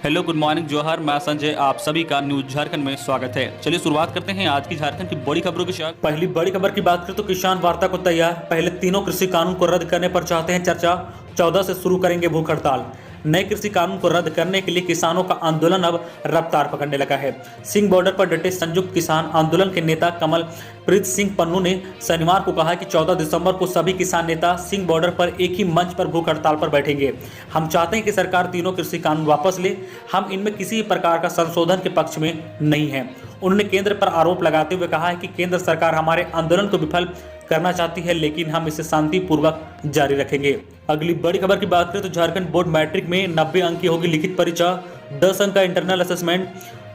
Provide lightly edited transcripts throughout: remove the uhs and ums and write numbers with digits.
Hello, good morning, जोहर। मैं संजय, आप सभी का न्यूज झारखंड में स्वागत है। चलिए शुरुआत करते हैं आज की झारखंड की बड़ी खबरों के साथ। पहली बड़ी खबर की बात करें तो किसान वार्ता को तैयार। पहले तीनों कृषि कानून को रद्द करने पर चाहते हैं चर्चा। 14 से शुरू करेंगे भूख हड़ताल। नए कृषि कानून को रद्द करने के लिए किसानों का आंदोलन अब रफ्तार पकड़ने लगा है। सिंह बॉर्डर पर डटे संयुक्त किसान आंदोलन के नेता कमल प्रीत सिंह पन्नू ने शनिवार को कहा कि 14 दिसंबर को सभी किसान नेता सिंह बॉर्डर पर एक ही मंच पर भूख हड़ताल पर बैठेंगे। हम चाहते हैं कि सरकार तीनों कृषि कानून वापस ले। हम इनमें किसी प्रकार का संशोधन के पक्ष में नहीं है। उन्होंने केंद्र पर आरोप लगाते हुए कहा है कि केंद्र सरकार हमारे आंदोलन को विफल करना चाहती है, लेकिन हम इसे शांतिपूर्वक जारी रखेंगे। अगली बड़ी खबर की बात करें तो झारखंड बोर्ड मैट्रिक में 90 अंक की होगी लिखित परीक्षा। 10 अंक का इंटरनल असेसमेंट।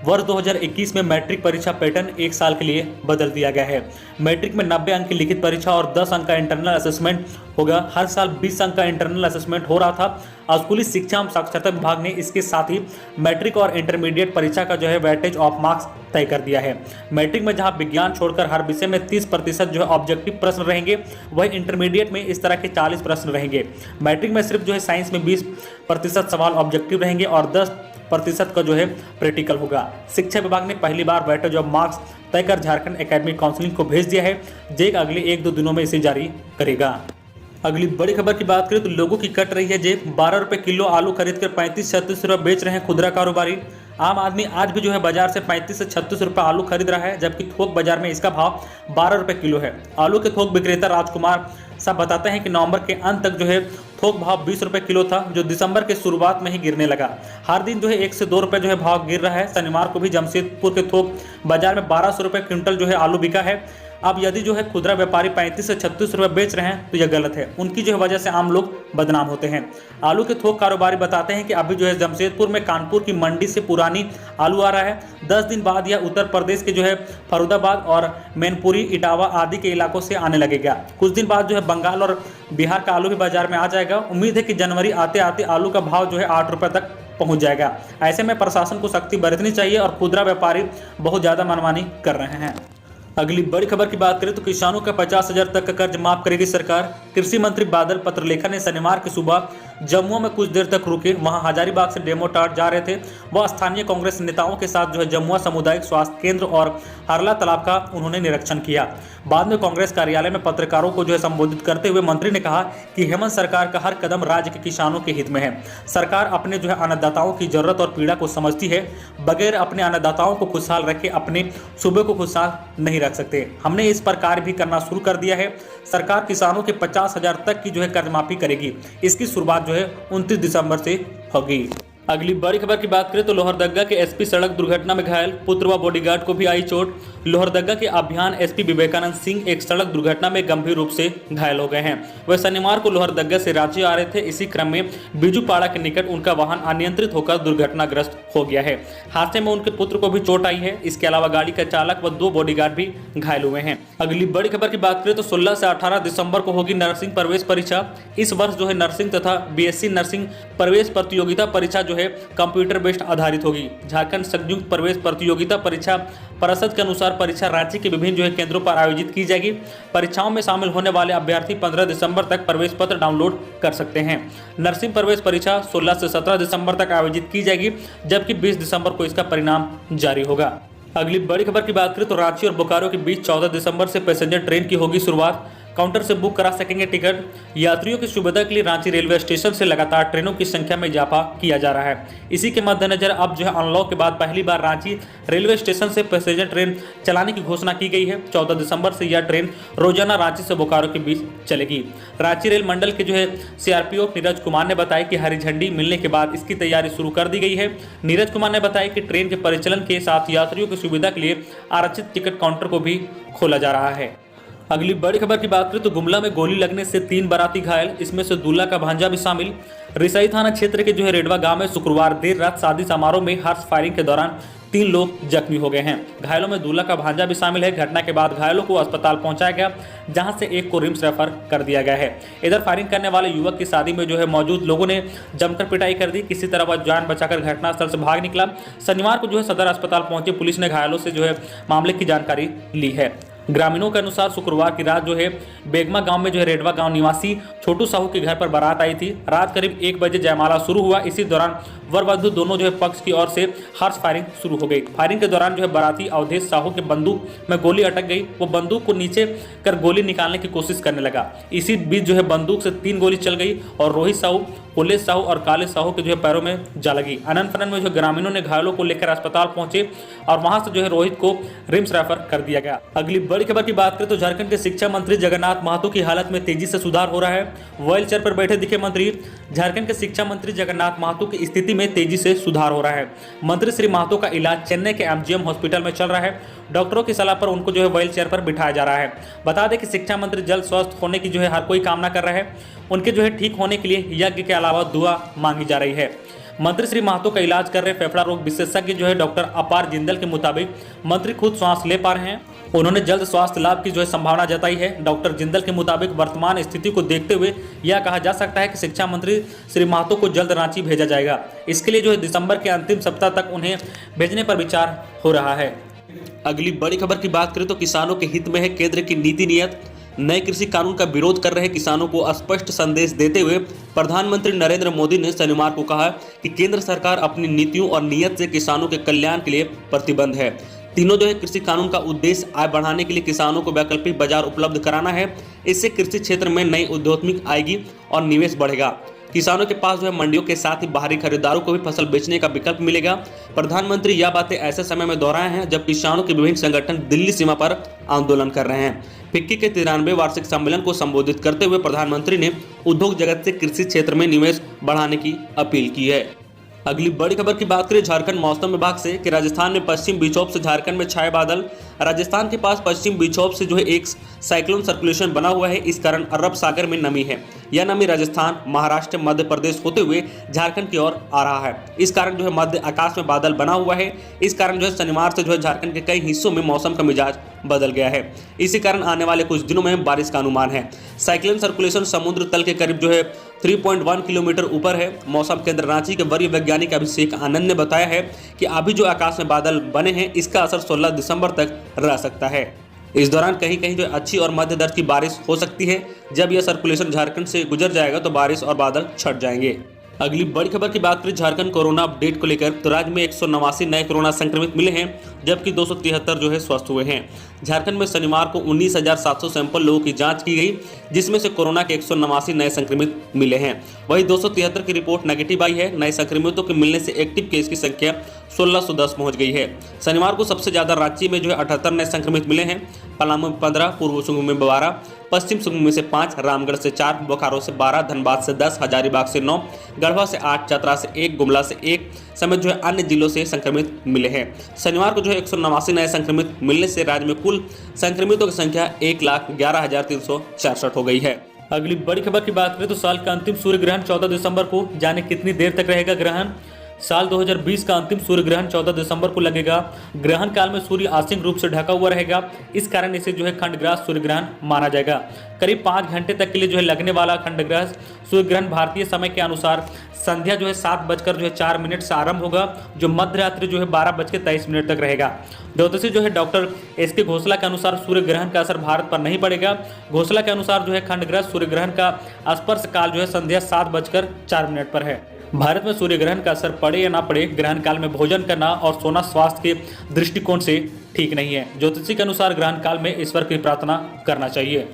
वर्ष 2021 में मैट्रिक परीक्षा पैटर्न एक साल के लिए बदल दिया गया है। मैट्रिक में 90 अंक की लिखित परीक्षा और 10 अंक का इंटरनल असेसमेंट होगा। हर साल 20 अंक का इंटरनल असेसमेंट हो रहा था। स्कूली शिक्षा एवं साक्षरता विभाग ने इसके साथ ही मैट्रिक और इंटरमीडिएट परीक्षा का वेटेज ऑफ मार्क्स तय कर दिया है। मैट्रिक में जहां विज्ञान छोड़कर हर विषय में 30% ऑब्जेक्टिव प्रश्न रहेंगे, वही इंटरमीडिएट में इस तरह के 40 प्रश्न रहेंगे। मैट्रिक में सिर्फ साइंस में 20% सवाल ऑब्जेक्टिव रहेंगे और 10% का प्रैक्टिकल होगा। शिक्षा विभाग ने पहली बार वेटेज ऑफ मार्क्स तय कर झारखंड एकेडमिक काउंसिलिंग को भेज दिया है। जेक अगले 1-2 दिनों में इसे जारी करेगा। अगली बड़ी खबर की बात करें तो लोगों की कट रही है जेब। 12 रुपये किलो आलू खरीदकर 35-36 रुपये बेच रहे हैं खुदरा कारोबारी। आम आदमी आज भी बाजार से 35 से 36 रुपये आलू खरीद रहा है, जबकि थोक बाजार में इसका भाव 12 रुपये किलो है। आलू के थोक विक्रेता राजकुमार साहब बताते हैं कि नवंबर के अंत तक थोक भाव 20 रुपये किलो था, जो दिसंबर के शुरुआत में ही गिरने लगा। हर दिन 1 से 2 रुपये भाव गिर रहा है। शनिवार को भी जमशेदपुर के थोक बाजार में 1200 रुपये क्विंटल आलू बिका है। अब यदि खुदरा व्यापारी 35 से 36 रुपये बेच रहे हैं तो यह गलत है। उनकी वजह से आम लोग बदनाम होते हैं। आलू के थोक कारोबारी बताते हैं कि अभी जमशेदपुर में कानपुर की मंडी से पुरानी आलू आ रहा है। 10 दिन बाद यह उत्तर प्रदेश के फरुदाबाद और मैनपुरी, इटावा आदि के इलाकों से आने लगेगा। कुछ दिन बाद बंगाल और बिहार का आलू भी बाजार में आ जाएगा। उम्मीद है कि जनवरी आते आते आलू का भाव 8 रुपये तक पहुंच जाएगा। ऐसे में प्रशासन को सख्ती बरतनी चाहिए और खुदरा व्यापारी बहुत ज़्यादा मनमानी कर रहे हैं। अगली बड़ी खबर की बात करें तो किसानों का 50,000 तक का कर्ज माफ करेगी सरकार। कृषि मंत्री बादल पत्रलेखा ने शनिवार की सुबह जम्मू में कुछ देर तक रुके। वहां हजारीबाग से डेमो टाट जा रहे थे। वह स्थानीय कांग्रेस नेताओं के साथ जम्मुआ सामुदायिक स्वास्थ्य केंद्र और हरला तालाब का उन्होंने निरीक्षण किया। बाद में कांग्रेस कार्यालय में पत्रकारों को संबोधित करते हुए मंत्री ने कहा कि हेमंत सरकार का हर कदम राज्य के किसानों के हित में है। सरकार अपने अन्नदाताओं की जरूरत और पीड़ा को समझती है। बगैर अपने अन्नदाताओं को खुशहाल रखे अपने सूबे को खुशहाल नहीं रख सकते। हमने इस पर कार्य भी करना शुरू कर दिया है। सरकार किसानों के 50,000 तक की कर्ज माफी करेगी। इसकी शुरुआत 29 दिसंबर से होगी। अगली बड़ी खबर की बात करें तो लोहरदगा के एसपी सड़क दुर्घटना में घायल। पुत्र व बॉडीगार्ड को भी आई चोट। लोहरदगा के अभियान एसपी विवेकानंद सिंह एक सड़क दुर्घटना में गंभीर रूप से घायल हो गए हैं। वह शनिवार को लोहरदगा से रांची आ रहे थे। इसी क्रम में बीजूपाड़ा के निकट उनका वाहन अनियंत्रित होकर दुर्घटनाग्रस्त हो गया है। हादसे में उनके पुत्र को भी चोट आई है। इसके अलावा गाड़ी का चालक व 2 बॉडीगार्ड भी घायल हुए हैं। अगली बड़ी खबर की बात करें तो 16 से 18 दिसंबर को होगी नर्सिंग प्रवेश परीक्षा। इस वर्ष नर्सिंग तथा बीएससी नर्सिंग प्रवेश प्रतियोगिता परीक्षा कंप्यूटर बेस्ड आधारित होगी। झारखंड संयुक्त प्रवेश प्रतियोगिता परीक्षा परिषद के अनुसार परीक्षा राज्य के विभिन्न केंद्रों पर आयोजित की जाएगी। परीक्षाओं में शामिल होने वाले अभ्यर्थी 15 दिसंबर तक प्रवेश पत्र डाउनलोड कर सकते हैं। नर्सिंग प्रवेश परीक्षा 16 से 17 दिसंबर तक आयोजित की जाएगी, जबकि 20 दिसंबर को इसका परिणाम जारी होगा। अगली बड़ी खबर की बात करें तो रांची और बोकारो के बीच 14 दिसंबर से पैसेंजर ट्रेन की होगी शुरुआत। काउंटर से बुक करा सकेंगे टिकट। यात्रियों की सुविधा के लिए रांची रेलवे स्टेशन से लगातार ट्रेनों की संख्या में इजाफा किया जा रहा है। इसी के मद्देनजर अब अनलॉक के बाद पहली बार रांची रेलवे स्टेशन से पैसेंजर ट्रेन चलाने की घोषणा की गई है। 14 दिसंबर से यह ट्रेन रोजाना रांची से बोकारो के बीच चलेगी। रांची रेल मंडल के सीआरपीओ नीरज कुमार ने बताया कि हरी झंडी मिलने के बाद इसकी तैयारी शुरू कर दी गई है। नीरज कुमार ने बताया कि ट्रेन के परिचालन के साथ यात्रियों की सुविधा के लिए आरक्षित टिकट काउंटर को भी खोला जा रहा है। अगली बड़ी खबर की बात करें तो गुमला में गोली लगने से 3 बाराती घायल, इसमें से दूल्हा का भांजा भी शामिल। रिसाई थाना क्षेत्र के रेडवा गांव में शुक्रवार देर रात शादी समारोह में हर्ष फायरिंग के दौरान 3 लोग जख्मी हो गए हैं। घायलों में दूल्हा का भांजा भी शामिल है। घटना के बाद घायलों को अस्पताल पहुंचाया गया, जहां से एक को रिम्स रेफर कर दिया गया है। इधर फायरिंग करने वाले युवक की शादी में मौजूद लोगों ने जमकर पिटाई कर दी। किसी तरह वह जान बचाकर घटनास्थल से भाग निकला। शनिवार को सदर अस्पताल पहुंची पुलिस ने घायलों से मामले की जानकारी ली है। ग्रामीणों के अनुसार शुक्रवार की रात जो है बेगमा गांव में जो है रेडवा गांव निवासी छोटू साहू के घर पर बारात आई थी। रात करीब 1 बजे जयमाला शुरू हुआ। इसी दौरान वर वधू दोनों जो है पक्ष की ओर से हर्ष फायरिंग शुरू हो गई। फायरिंग के दौरान जो है बाराती अवधेश साहू के बंदूक में गोली अटक गई। वो बंदूक को नीचे कर गोली निकालने की कोशिश करने लगा। इसी बीच जो है बंदूक से 3 गोली चल गई और रोहित साहू, पुलेश साहू और काले साहू के जो है पैरों में जा लगी। अनंत फनन में जो ग्रामीणों ने घायलों को लेकर अस्पताल पहुंचे और वहां से जो है रोहित को रिम्स रेफर कर दिया गया। अगली बड़ी खबर की बात करें तो झारखंड के शिक्षा मंत्री जगन्नाथ महतो की हालत में तेजी से सुधार हो रहा है। व्हील चेयर पर बैठे दिखे मंत्री। झारखंड के शिक्षा मंत्री जगन्नाथ महतो की स्थिति में तेजी से सुधार हो रहा है। मंत्री श्री महतो का इलाज चेन्नई के एमजीएम हॉस्पिटल में चल रहा है। डॉक्टरों की सलाह पर उनको जो है व्हील चेयर पर बिठाया जा रहा है। बता दें कि शिक्षा मंत्री जल्द स्वस्थ होने की जो है हर कोई कामना कर रहा है। उनके जो है ठीक होने के लिए यज्ञ के अलावा दुआ मांगी जा रही है। मंत्री श्री महतो का इलाज कर रहे फेफड़ा रोग विशेषज्ञ जो है डॉक्टर अपार जिंदल के मुताबिक मंत्री खुद श्वास ले पा रहे हैं। उन्होंने जल्द स्वास्थ्य लाभ की जो है संभावना जताई है। डॉक्टर जिंदल के मुताबिक वर्तमान स्थिति को देखते हुए यह कहा जा सकता है कि शिक्षा मंत्री श्री महतो को जल्द रांची भेजा जाएगा। इसके लिए जो है दिसंबर के अंतिम सप्ताह तक उन्हें भेजने पर विचार हो रहा है। अगली बड़ी खबर की बात करें तो किसानों के हित में है केंद्र की नीति नियत। नए कृषि कानून का विरोध कर रहे किसानों को स्पष्ट संदेश देते हुए प्रधानमंत्री नरेंद्र मोदी ने शनिवार को कहा कि केंद्र सरकार अपनी नीतियों और नीयत से किसानों के कल्याण के लिए प्रतिबद्ध है। तीनों जो है कृषि कानून का उद्देश्य आय बढ़ाने के लिए किसानों को वैकल्पिक बाजार उपलब्ध कराना है। इससे कृषि क्षेत्र में नई उद्योगमिक आएगी और निवेश बढ़ेगा। किसानों के पास जो है मंडियों के साथ ही बाहरी खरीदारों को भी फसल बेचने का विकल्प मिलेगा। प्रधानमंत्री यह बातें ऐसे समय में दोहराए हैं जब किसानों के विभिन्न संगठन दिल्ली सीमा पर आंदोलन कर रहे हैं। फिक्की के 93वें वार्षिक सम्मेलन को संबोधित करते हुए प्रधानमंत्री ने उद्योग जगत से कृषि क्षेत्र में निवेश बढ़ाने की अपील की है। अगली बड़ी खबर की बात करें झारखंड मौसम विभाग से कि राजस्थान में पश्चिम विक्षोभ से झारखंड में छाए बादल। राजस्थान के पास पश्चिम विक्षोभ से जो है एक साइक्लोन सर्कुलेशन बना हुआ है। इस कारण अरब सागर में नमी है। यह नमी राजस्थान, महाराष्ट्र, मध्य प्रदेश होते हुए झारखंड की ओर आ रहा है। इस कारण जो है मध्य आकाश में बादल बना हुआ है। इस कारण जो है शनिवार से जो है झारखंड के कई हिस्सों में मौसम का मिजाज बदल गया है। इसी कारण आने वाले कुछ दिनों में बारिश का अनुमान है। साइक्लोन सर्कुलेशन समुद्र तल के करीब जो है 3.1 किलोमीटर ऊपर है। मौसम केंद्र रांची के वरीय वैज्ञानिक अभिषेक आनंद ने बताया है कि अभी जो आकाश में बादल बने हैं इसका असर 16 दिसंबर तक रह सकता है। इस दौरान कहीं कहीं जो अच्छी और मध्य दर्ज की बारिश हो सकती है। जब यह सर्कुलेशन झारखंड से गुजर जाएगा तो बारिश और बादल छट जाएंगे। अगली बड़ी खबर की बात करें झारखंड कोरोना अपडेट को लेकर तो राज्य में 189 नए कोरोना संक्रमित मिले हैं जबकि 273 जो है स्वस्थ हुए हैं। झारखंड में शनिवार को 19,700 सैंपल लोगों की जांच की गई जिसमें से कोरोना के 189 नए संक्रमित मिले हैं। वहीं 273 की रिपोर्ट नेगेटिव आई है। नए संक्रमितों के मिलने से एक्टिव केस की संख्या 1610 पहुंच गई है। शनिवार को सबसे ज्यादा रांची में जो है 78 नए संक्रमित मिले हैं। पलामू में 15, पूर्व सिंहभूम में 12, पश्चिम सिंहभूम में से 5, रामगढ़ से 4, बोकारो से 12, धनबाद से 10, हजारीबाग से 9, गढ़वा से 8, चतरा से 1, गुमला से 1 समेत जो है अन्य जिलों से संक्रमित मिले हैं। शनिवार को जो है 189 नए संक्रमित मिलने से राज्य में कुल संक्रमितों की संख्या 1,11,366 हो गई है। अगली बड़ी खबर की बात करें तो साल का अंतिम सूर्य ग्रहण 14 दिसंबर को, जाने कितनी देर तक रहेगा ग्रहण। साल 2020 का अंतिम सूर्य ग्रहण 14 दिसंबर को लगेगा। ग्रहण काल में सूर्य आंशिक रूप से ढका हुआ रहेगा। इस कारण इसे जो है खंडग्रास सूर्य ग्रहण माना जाएगा। करीब 5 घंटे तक के लिए जो है लगने वाला खंडग्रास सूर्य ग्रहण भारतीय समय के अनुसार संध्या जो है 7:04 से आरंभ होगा, जो मध्य रात्रि जो है 12:23 तक रहेगा। ज्योतिषी जो है डॉक्टर एस के घोषला के अनुसार सूर्य ग्रहण का असर भारत पर नहीं पड़ेगा। घोषला के अनुसार जो है खंडग्रास सूर्य ग्रहण का स्पर्श काल जो है संध्या 7:04 पर है। भारत में सूर्य ग्रहण का असर पड़े या ना पड़े, ग्रहण काल में भोजन करना और सोना स्वास्थ्य के दृष्टिकोण से ठीक नहीं है। ज्योतिषी के अनुसार ग्रहण काल में ईश्वर की प्रार्थना करना चाहिए।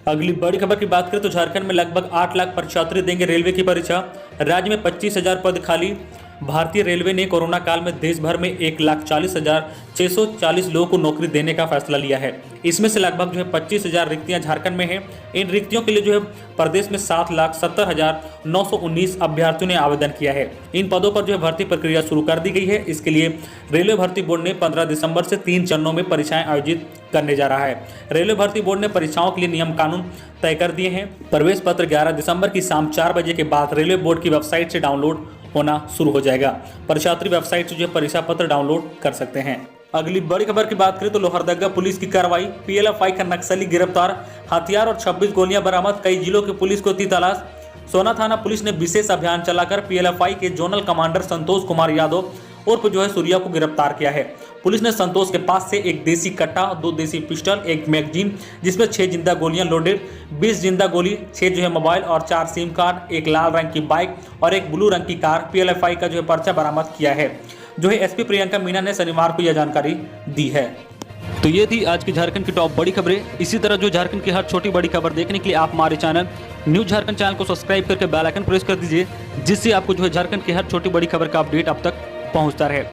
अगली बड़ी खबर की बात करें तो झारखंड में लगभग 8 लाख परीक्षार्थी देंगे रेलवे की परीक्षा। राज्य में 25,000 पद खाली। भारतीय रेलवे ने कोरोना काल में देश भर में 1,40,640 लोगों को नौकरी देने का फैसला लिया है। इसमें से लगभग जो है 25,000 रिक्तियां झारखंड में हैं। इन रिक्तियों के लिए जो है प्रदेश में 7,70,919 अभ्यर्थियों ने आवेदन किया है। इन पदों पर जो है भर्ती प्रक्रिया शुरू कर दी गई है। इसके लिए रेलवे भर्ती बोर्ड ने 15 दिसंबर से 3 चरणों में परीक्षाएं आयोजित करने जा रहा है। रेलवे भर्ती बोर्ड ने परीक्षाओं के लिए नियम कानून तय कर दिए हैं। प्रवेश पत्र 11 दिसंबर की शाम 4 बजे के बाद रेलवे बोर्ड की वेबसाइट से डाउनलोड होना शुरू हो जाएगा। परीक्षार्थी वेबसाइट से जो परीक्षा पत्र डाउनलोड कर सकते हैं। अगली बड़ी खबर की बात करें तो लोहरदगा पुलिस की कार्रवाई। पीएलएफआई का नक्सली गिरफ्तार, हथियार और 26 गोलियां बरामद। कई जिलों की पुलिस को थी तलाश। सोना थाना पुलिस ने विशेष अभियान चलाकर पीएलएफआई के जोनल कमांडर संतोष कुमार यादव उर्फ जो है सूर्या को गिरफ्तार किया है। पुलिस ने संतोष के पास से एक देसी कट्टा, 2 देसी पिस्टल, एक मैगजीन जिसमें 6 जिंदा गोलियां लोडेड, 20 जिंदा गोली, 6 जो है मोबाइल और 4 सिम कार्ड, एक लाल रंग की बाइक और एक ब्लू रंग की कार PLFI का जो है पर्चा बरामद किया है। जो है SP प्रियंका मीना ने शनिवार को यह जानकारी दी है। तो ये थी आज की झारखंड की टॉप बड़ी खबरें। इसी तरह जो झारखंड की हर छोटी बड़ी खबर देखने के लिए आप हमारे चैनल न्यूज़ झारखंड चैनल को सब्सक्राइब करके बेल आइकन प्रेस कर दीजिए, जिससे आपको जो है झारखंड की हर छोटी बड़ी खबर का अपडेट अब तक पहुंचता रहे।